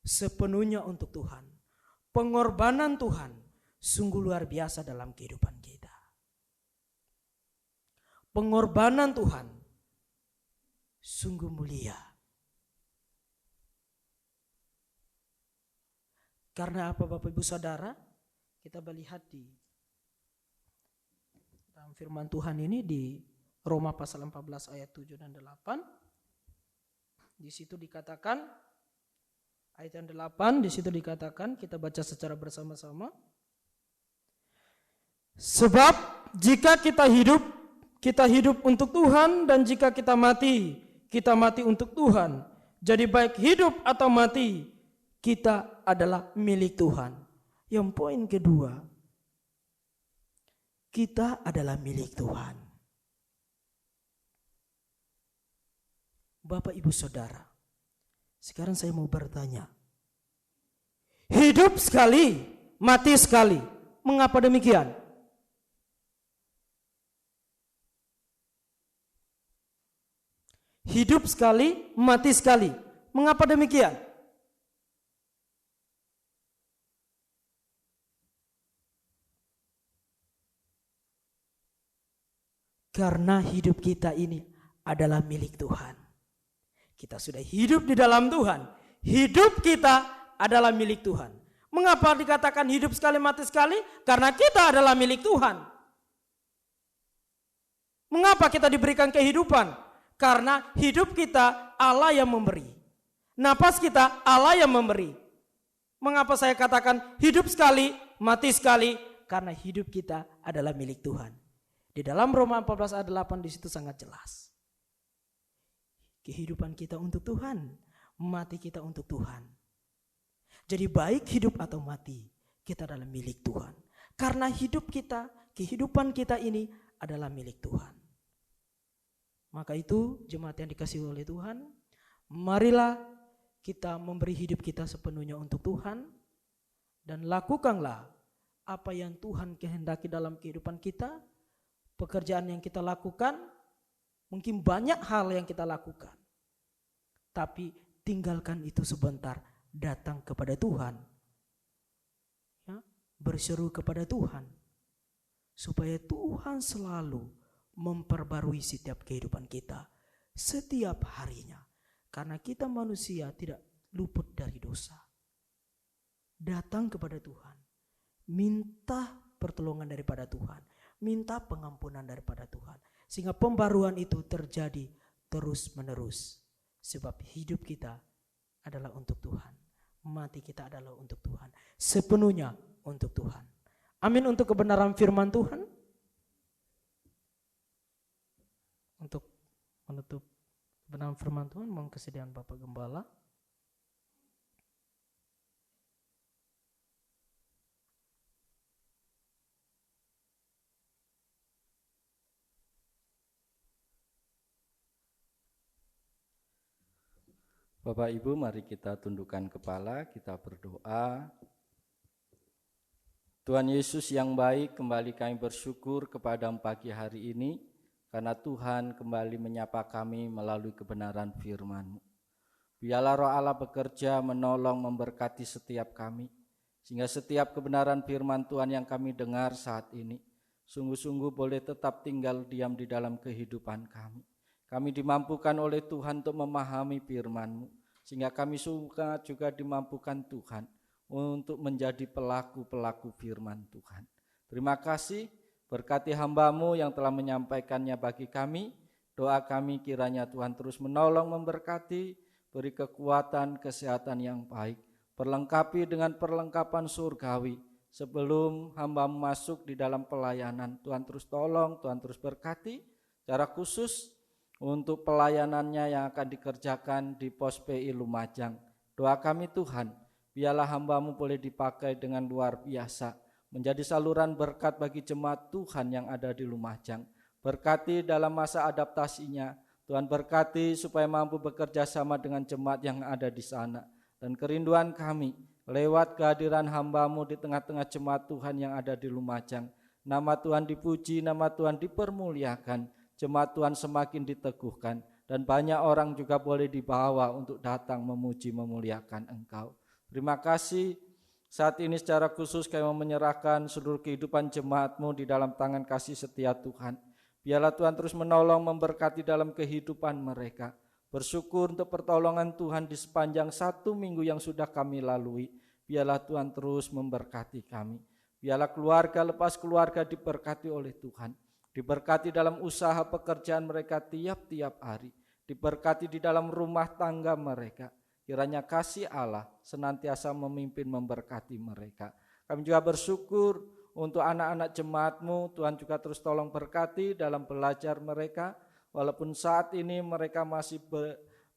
sepenuhnya untuk Tuhan. Pengorbanan Tuhan sungguh luar biasa dalam kehidupan kita. Pengorbanan Tuhan sungguh mulia. Karena apa Bapak Ibu Saudara? Kita melihat di dalam firman Tuhan ini di Roma pasal 14 ayat 7 dan 8. Di situ dikatakan ayat yang 8, di situ dikatakan, kita baca secara bersama-sama. Sebab jika kita hidup untuk Tuhan, dan jika kita mati untuk Tuhan. Jadi baik hidup atau mati, kita adalah milik Tuhan. Yang poin kedua, kita adalah milik Tuhan. Bapak Ibu Saudara, sekarang saya mau bertanya. Hidup sekali, mati sekali. Mengapa demikian? Hidup sekali, mati sekali. Mengapa demikian? Karena hidup kita ini adalah milik Tuhan. Kita sudah hidup di dalam Tuhan. Hidup kita adalah milik Tuhan. Mengapa dikatakan hidup sekali, mati sekali? Karena kita adalah milik Tuhan. Mengapa kita diberikan kehidupan? Karena hidup kita Allah yang memberi. Napas kita Allah yang memberi. Mengapa saya katakan hidup sekali, mati sekali? Karena hidup kita adalah milik Tuhan. Di dalam Roma 14 ayat 8 di situ sangat jelas. Kehidupan kita untuk Tuhan, mati kita untuk Tuhan. Jadi baik hidup atau mati, kita adalah milik Tuhan. Karena hidup kita, kehidupan kita ini adalah milik Tuhan. Maka itu jemaat yang dikasihi oleh Tuhan, marilah kita memberi hidup kita sepenuhnya untuk Tuhan. Dan lakukanlah apa yang Tuhan kehendaki dalam kehidupan kita. Pekerjaan yang kita lakukan, mungkin banyak hal yang kita lakukan. Tapi tinggalkan itu sebentar, datang kepada Tuhan. Ya, berseru kepada Tuhan. Supaya Tuhan selalu memperbarui setiap kehidupan kita. Setiap harinya. Karena kita manusia tidak luput dari dosa. Datang kepada Tuhan. Minta pertolongan daripada Tuhan. Minta pengampunan daripada Tuhan. Sehingga pembaruan itu terjadi terus menerus. Sebab hidup kita adalah untuk Tuhan. Mati kita adalah untuk Tuhan. Sepenuhnya untuk Tuhan. Amin untuk kebenaran firman Tuhan. Untuk menutup kebenaran firman Tuhan, mohon kesediaan Bapak Gembala. Bapak Ibu, mari kita tundukkan kepala, kita berdoa. Tuhan Yesus yang baik, kembali kami bersyukur kepada pagi hari ini, karena Tuhan kembali menyapa kami melalui kebenaran firman-Mu. Biarlah Roh Allah bekerja, menolong, memberkati setiap kami, sehingga setiap kebenaran firman Tuhan yang kami dengar saat ini, sungguh-sungguh boleh tetap tinggal diam di dalam kehidupan kami. Kami dimampukan oleh Tuhan untuk memahami firman-Mu, sehingga kami suka juga dimampukan Tuhan untuk menjadi pelaku-pelaku firman Tuhan. Terima kasih, berkati hamba-Mu yang telah menyampaikannya bagi kami. Doa kami kiranya Tuhan terus menolong, memberkati, beri kekuatan, kesehatan yang baik, perlengkapi dengan perlengkapan surgawi. Sebelum hamba-Mu masuk di dalam pelayanan, Tuhan terus tolong, Tuhan terus berkati, secara khusus untuk pelayanannya yang akan dikerjakan di Pos PI Lumajang. Doa kami Tuhan, biarlah hamba-Mu boleh dipakai dengan luar biasa, menjadi saluran berkat bagi jemaat Tuhan yang ada di Lumajang. Berkati dalam masa adaptasinya, Tuhan berkati supaya mampu bekerja sama dengan jemaat yang ada di sana. Dan kerinduan kami, lewat kehadiran hamba-Mu di tengah-tengah jemaat Tuhan yang ada di Lumajang, nama Tuhan dipuji, nama Tuhan dipermuliakan, jemaat Tuhan semakin diteguhkan, dan banyak orang juga boleh dibawa untuk datang memuji memuliakan Engkau. Terima kasih. Saat ini secara khusus kami menyerahkan seluruh kehidupan jemaat-Mu di dalam tangan kasih setia Tuhan. Biarlah Tuhan terus menolong, memberkati dalam kehidupan mereka. Bersyukur untuk pertolongan Tuhan di sepanjang 1 minggu yang sudah kami lalui. Biarlah Tuhan terus memberkati kami. Biarlah keluarga lepas keluarga diberkati oleh Tuhan. Diberkati dalam usaha pekerjaan mereka tiap-tiap hari. Diberkati di dalam rumah tangga mereka. Kiranya kasih Allah senantiasa memimpin, memberkati mereka. Kami juga bersyukur untuk anak-anak jemaat-Mu, Tuhan juga terus tolong berkati dalam belajar mereka. Walaupun saat ini mereka masih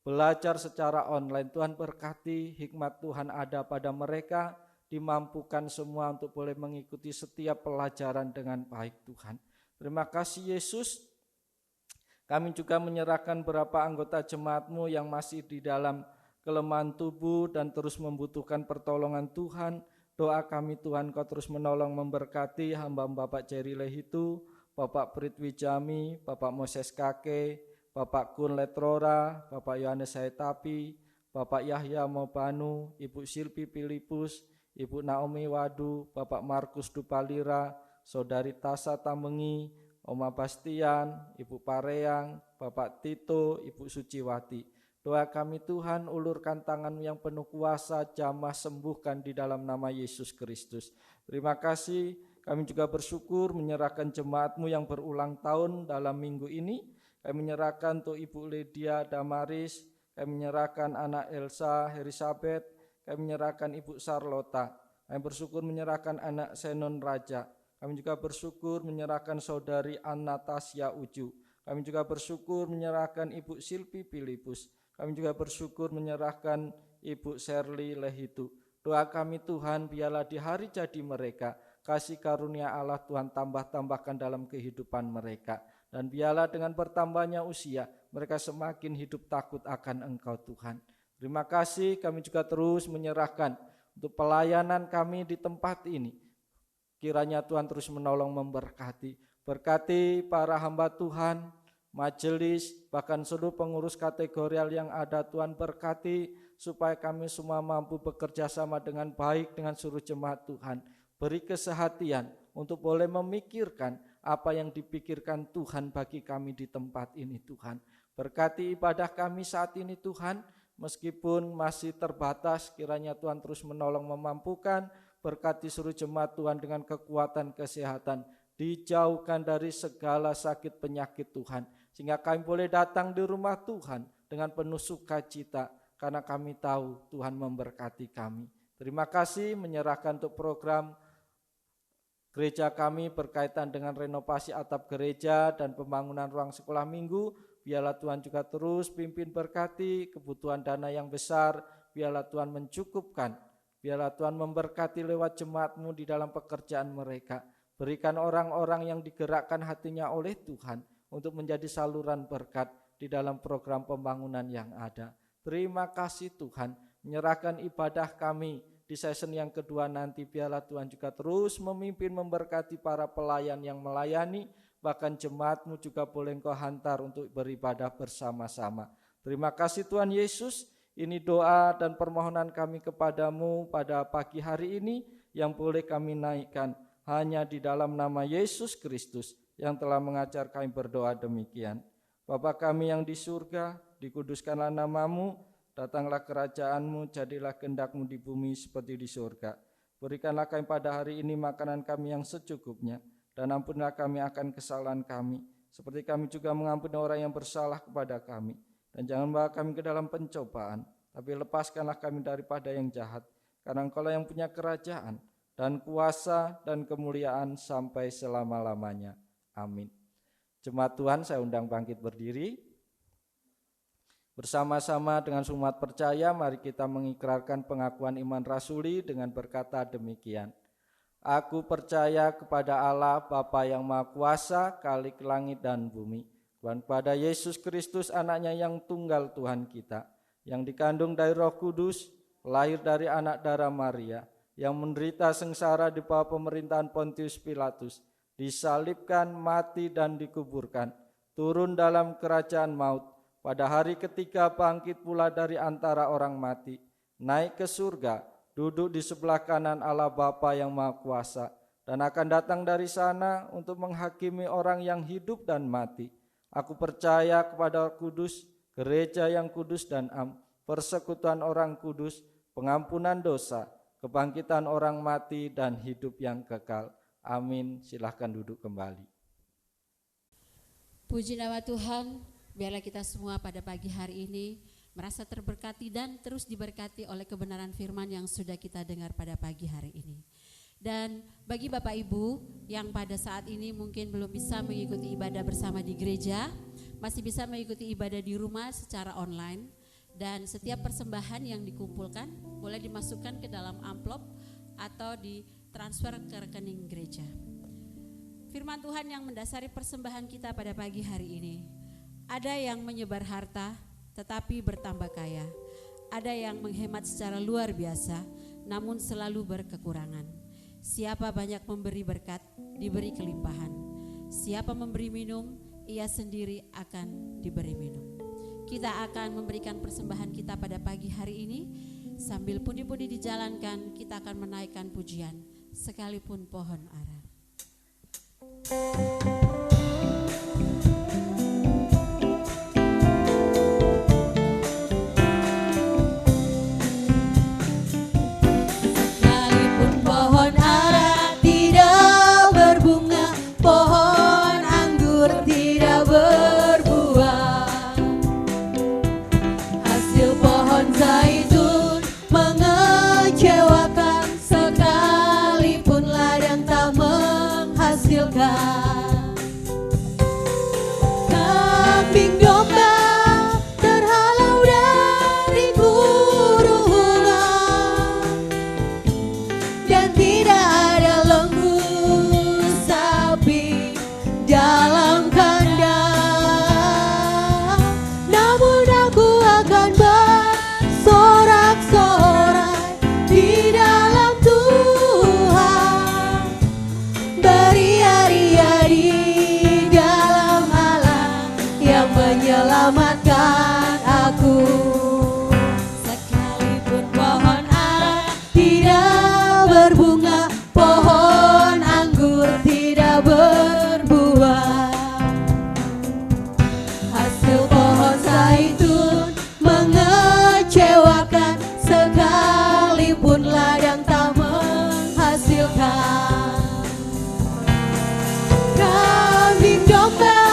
belajar secara online, Tuhan berkati, hikmat Tuhan ada pada mereka, dimampukan semua untuk boleh mengikuti setiap pelajaran dengan baik Tuhan. Terima kasih Yesus. Kami juga menyerahkan beberapa anggota jemaat-Mu yang masih di dalam kelemahan tubuh dan terus membutuhkan pertolongan Tuhan. Doa kami Tuhan, Kau terus menolong, memberkati hamba Bapak Jerry Lehitu, Bapak Pritwi Jami, Bapak Moses Kake, Bapak Kun Letrora, Bapak Yohanes Haetapi, Bapak Yahya Mobanu, Ibu Silpi Filipus, Ibu Naomi Wadu, Bapak Markus Dupalira, Saudari Tasa Tamengi, Oma Bastian, Ibu Pareang, Bapak Tito, Ibu Suciwati. Doa kami Tuhan, ulurkan tangan yang penuh kuasa, jamah sembuhkan di dalam nama Yesus Kristus. Terima kasih, kami juga bersyukur menyerahkan jemaat-Mu yang berulang tahun dalam minggu ini. Kami menyerahkan untuk Ibu Lydia Damaris, kami menyerahkan anak Elsa Herisabeth, kami menyerahkan Ibu Sarlota. Kami bersyukur menyerahkan anak Senon Raja. Kami juga bersyukur menyerahkan Saudari Anna Tasya Uju. Kami juga bersyukur menyerahkan Ibu Silpi Filipus. Kami juga bersyukur menyerahkan Ibu Shirley Lehitu. Doa kami Tuhan, biarlah di hari jadi mereka, kasih karunia Allah Tuhan tambah-tambahkan dalam kehidupan mereka. Dan biarlah dengan bertambahnya usia, mereka semakin hidup takut akan Engkau Tuhan. Terima kasih, kami juga terus menyerahkan untuk pelayanan kami di tempat ini. Kiranya Tuhan terus menolong, memberkati. Berkati para hamba Tuhan, majelis, bahkan seluruh pengurus kategorial yang ada. Tuhan berkati supaya kami semua mampu bekerja sama dengan baik dengan seluruh jemaat Tuhan. Beri kesehatian untuk boleh memikirkan apa yang dipikirkan Tuhan bagi kami di tempat ini Tuhan. Berkati ibadah kami saat ini Tuhan, meskipun masih terbatas, kiranya Tuhan terus menolong, memampukan. Berkati seluruh jemaat Tuhan dengan kekuatan kesehatan, dijauhkan dari segala sakit penyakit Tuhan, sehingga kami boleh datang di rumah Tuhan dengan penuh sukacita, karena kami tahu Tuhan memberkati kami. Terima kasih, menyerahkan untuk program gereja kami berkaitan dengan renovasi atap gereja dan pembangunan ruang sekolah minggu. Biarlah Tuhan juga terus pimpin, berkati kebutuhan dana yang besar. Biarlah Tuhan mencukupkan. Biarlah Tuhan memberkati lewat jemaat-Mu di dalam pekerjaan mereka. Berikan orang-orang yang digerakkan hatinya oleh Tuhan untuk menjadi saluran berkat di dalam program pembangunan yang ada. Terima kasih Tuhan, menyerahkan ibadah kami di season yang kedua nanti. Biarlah Tuhan juga terus memimpin, memberkati para pelayan yang melayani, bahkan jemaat-Mu juga boleh Engkau hantar untuk beribadah bersama-sama. Terima kasih Tuhan Yesus. Ini doa dan permohonan kami kepadamu pada pagi hari ini yang boleh kami naikkan hanya di dalam nama Yesus Kristus yang telah mengajar kami berdoa demikian. Bapa kami yang di surga, dikuduskanlah nama-Mu, Datanglah kerajaan-Mu, jadilah kehendak-Mu di bumi seperti di surga. Berikanlah kami pada hari ini makanan kami yang secukupnya, dan ampunilah kami akan kesalahan kami, seperti kami juga mengampuni orang yang bersalah kepada kami. Dan jangan bawa kami ke dalam pencobaan, tapi lepaskanlah kami daripada yang jahat. Karena Engkau-lah yang punya kerajaan, dan kuasa, dan kemuliaan sampai selama-lamanya. Amin. Jemaat Tuhan, saya undang bangkit berdiri. Bersama-sama dengan umat percaya, mari kita mengikrarkan pengakuan iman rasuli dengan berkata demikian. Aku percaya kepada Allah Bapa yang Maha Kuasa, Khalik langit dan bumi, dan kepada Yesus Kristus anaknya yang tunggal Tuhan kita, yang dikandung dari Roh Kudus, lahir dari anak darah Maria, yang menderita sengsara di bawah pemerintahan Pontius Pilatus, disalibkan, mati dan dikuburkan, turun dalam kerajaan maut, pada hari ketiga bangkit pula dari antara orang mati, naik ke surga, duduk di sebelah kanan Allah Bapa yang Maha Kuasa, dan akan datang dari sana untuk menghakimi orang yang hidup dan mati. Aku percaya kepada kudus, gereja yang kudus dan persekutuan orang kudus, pengampunan dosa, kebangkitan orang mati dan hidup yang kekal. Amin. Silahkan duduk kembali. Puji nama Tuhan. Biarlah kita semua pada pagi hari ini merasa terberkati dan terus diberkati oleh kebenaran firman yang sudah kita dengar pada pagi hari ini. Dan bagi Bapak Ibu yang pada saat ini mungkin belum bisa mengikuti ibadah bersama di gereja, masih bisa mengikuti ibadah di rumah secara online. Dan setiap persembahan yang dikumpulkan boleh dimasukkan ke dalam amplop atau ditransfer ke rekening gereja. Firman Tuhan yang mendasari persembahan kita pada pagi hari ini. Ada yang menyebar harta tetapi bertambah kaya. Ada yang menghemat secara luar biasa namun selalu berkekurangan. Siapa banyak memberi berkat, diberi kelimpahan. Siapa memberi minum, ia sendiri akan diberi minum. Kita akan memberikan persembahan kita pada pagi hari ini. Sambil pundi-pundi dijalankan, kita akan menaikkan pujian sekalipun pohon ara. Kambing domba terhalau dari kurungan, dan tidak ada lembu sapi dalam kandang. Namun aku akan bersorak-sorai di dalam Tuhan, beria-ria di dalam Allah yang menyelamatkan aku. Sekalipun pohon ara tidak berbunga, pohon anggur tidak berbuah, hasil pohon zaitun mengecewakan, sekalipun ladang tak menghasilkan. Kambing domba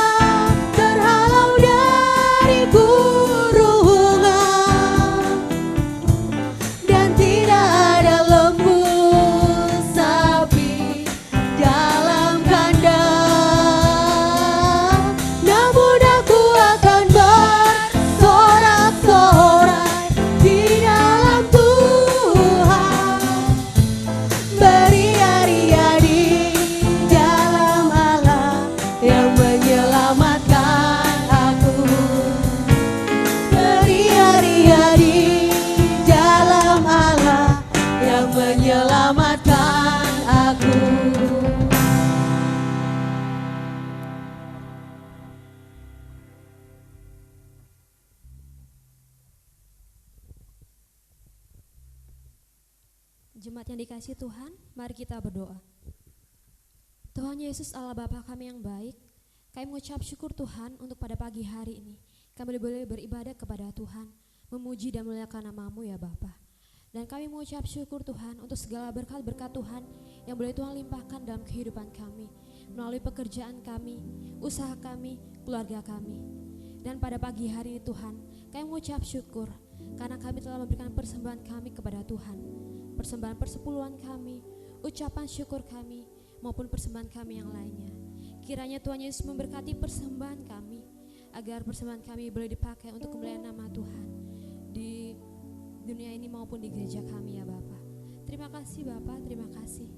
terhalau dari kurungan, dan tidak ada lembu sapi dalam kandang. Namun aku akan bersorak-sorai di dalam Tuhan, beria-ria di dalam Allah yang menyelamatkan aku. Beria-ria di dalam Allah yang menyelamatkan aku. Jemaat yang dikasihi Tuhan, mari kita berdoa. Tuhan Yesus Allah Bapa kami yang baik, kami mengucap syukur Tuhan untuk pada pagi hari ini. Kami boleh beribadah kepada Tuhan. memuji dan memuliakan nama-Mu ya Bapa. Dan kami mengucap syukur Tuhan untuk segala berkat-berkat Tuhan yang boleh Tuhan limpahkan dalam kehidupan kami, melalui pekerjaan kami, usaha kami, keluarga kami. Dan pada pagi hari ini Tuhan, kami mengucap syukur karena kami telah memberikan persembahan kami kepada Tuhan. Persembahan persepuluhan kami, ucapan syukur kami, maupun persembahan kami yang lainnya. Kiranya Tuhan Yesus memberkati persembahan kami, agar persembahan kami boleh dipakai untuk kemuliaan nama Tuhan di dunia ini maupun di gereja kami ya Bapa. Terima kasih Bapa, terima kasih.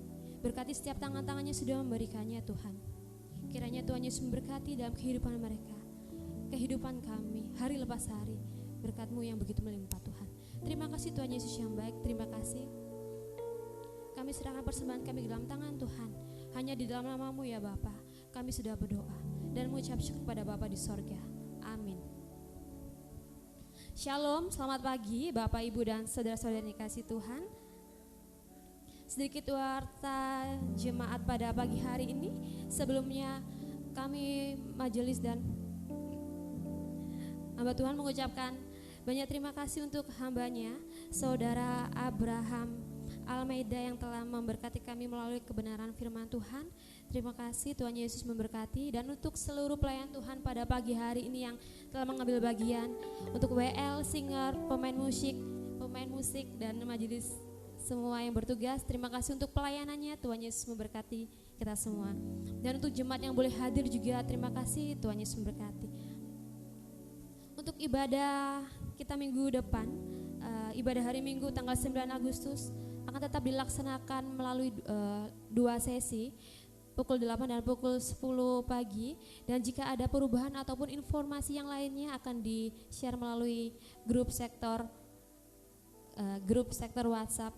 Berkati setiap tangan-tangannya sudah memberikannya Tuhan. Kiranya Tuhan Yesus memberkati dalam kehidupan mereka, kehidupan kami, hari lepas hari. Berkat-Mu yang begitu melimpah Tuhan. Terima kasih Tuhan Yesus yang baik, terima kasih. Kami serahkan persembahan kami dalam tangan Tuhan. Hanya di dalam nama-Mu ya Bapa, kami sudah berdoa dan mengucap syukur kepada Bapa di sorga. Amin. Shalom, selamat pagi Bapak, Ibu, dan saudara-saudara yang dikasihi Tuhan. Sedikit warta jemaat pada pagi hari ini. Sebelumnya kami majelis dan hamba Tuhan mengucapkan banyak terima kasih untuk hambanya, Saudara Abraham Almeida yang telah memberkati kami melalui kebenaran firman Tuhan. Terima kasih, Tuhan Yesus memberkati. Dan untuk seluruh pelayan Tuhan pada pagi hari ini yang telah mengambil bagian, untuk WL, singer, pemain musik dan majelis semua yang bertugas, terima kasih untuk pelayanannya. Tuhan Yesus memberkati kita semua. Dan untuk jemaat yang boleh hadir juga, terima kasih, Tuhan Yesus memberkati. Untuk ibadah kita minggu depan, ibadah hari Minggu tanggal 9 Agustus akan tetap dilaksanakan melalui 2 sesi, pukul 8 dan pukul 10 pagi. Dan jika ada perubahan ataupun informasi yang lainnya akan di-share melalui grup sektor WhatsApp,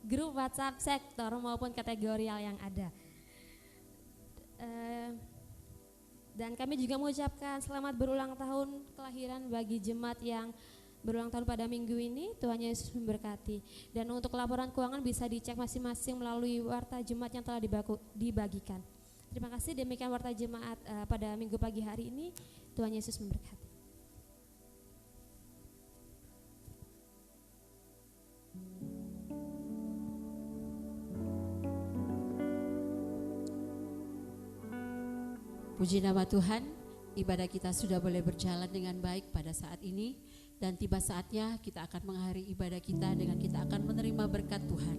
grup WhatsApp sektor maupun kategorial yang ada. Dan kami juga mengucapkan selamat berulang tahun kelahiran bagi jemaat yang berulang tahun pada minggu ini. Tuhan Yesus memberkati. Dan untuk laporan keuangan bisa dicek masing-masing melalui warta jemaat yang telah dibagikan. Terima kasih, demikian warta jemaat pada minggu pagi hari ini. Tuhan Yesus memberkati. Puji nama Tuhan, ibadah kita sudah boleh berjalan dengan baik pada saat ini. Dan tiba saatnya kita akan mengakhiri ibadah kita dengan kita akan menerima berkat Tuhan.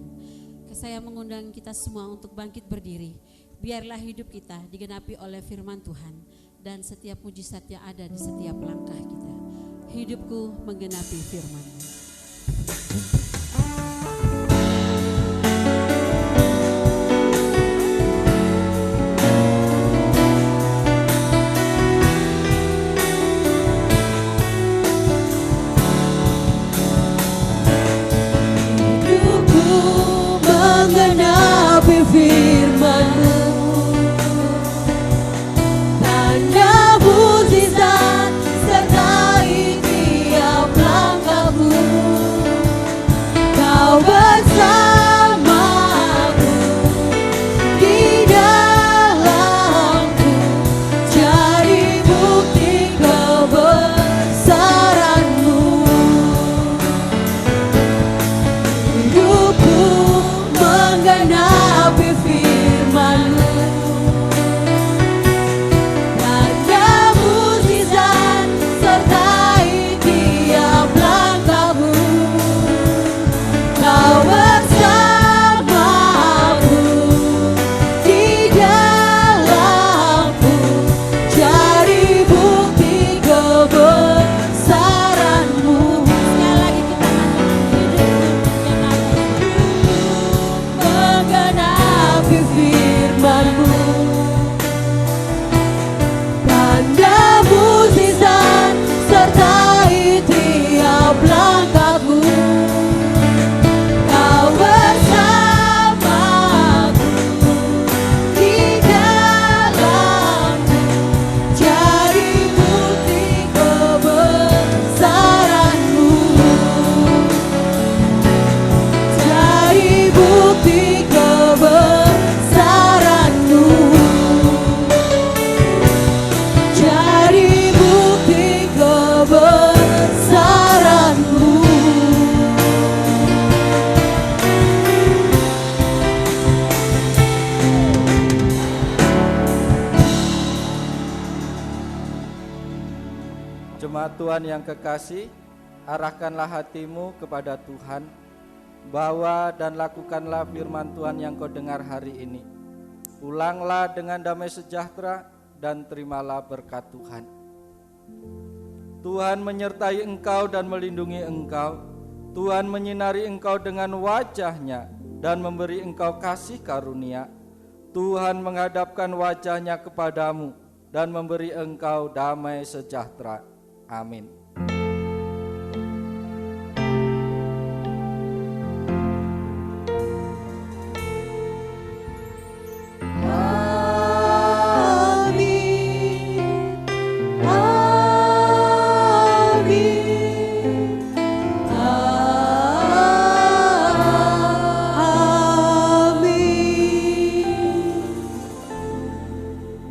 Saya mengundang kita semua untuk bangkit berdiri. Biarlah hidup kita digenapi oleh firman Tuhan dan setiap mujizat yang ada di setiap langkah kita. Hidupku menggenapi firman-Mu. Mengenapi firman-Mu, tanda mukjizat sertai tiap langkahku. Kau bersamaku di dalamku, jadi bukti kebesaran-Mu. Hidupku menggenapi firman-Mu, tanda mukjizat sertai tiap langkahku. Kau bersamaku di dalamku, jadi bukti kebesaran-Mu. Sekali lagi kita menggenapi firman-Mu, tanda mukjizat sertai tiap langkahku. Kau bersamaku di dalamku, jadi bukti kebesaran-Mu, jadi bukti kebesaran-Mu. Jemaat Tuhan yang kekasih, arahkanlah hatimu kepada Tuhan. Bawa dan lakukanlah firman Tuhan yang kau dengar hari ini. Pulanglah dengan damai sejahtera dan terimalah berkat Tuhan. Tuhan menyertai engkau dan melindungi engkau. Tuhan menyinari engkau dengan wajah-Nya dan memberi engkau kasih karunia. Tuhan menghadapkan wajah-Nya kepadamu dan memberi engkau damai sejahtera. Amin.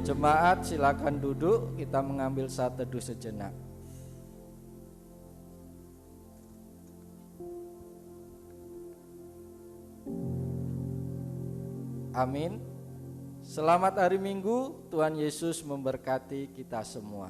Jemaat, silakan duduk, kita mengambil saat teduh sejenak. Amin. Selamat hari Minggu, Tuhan Yesus memberkati kita semua.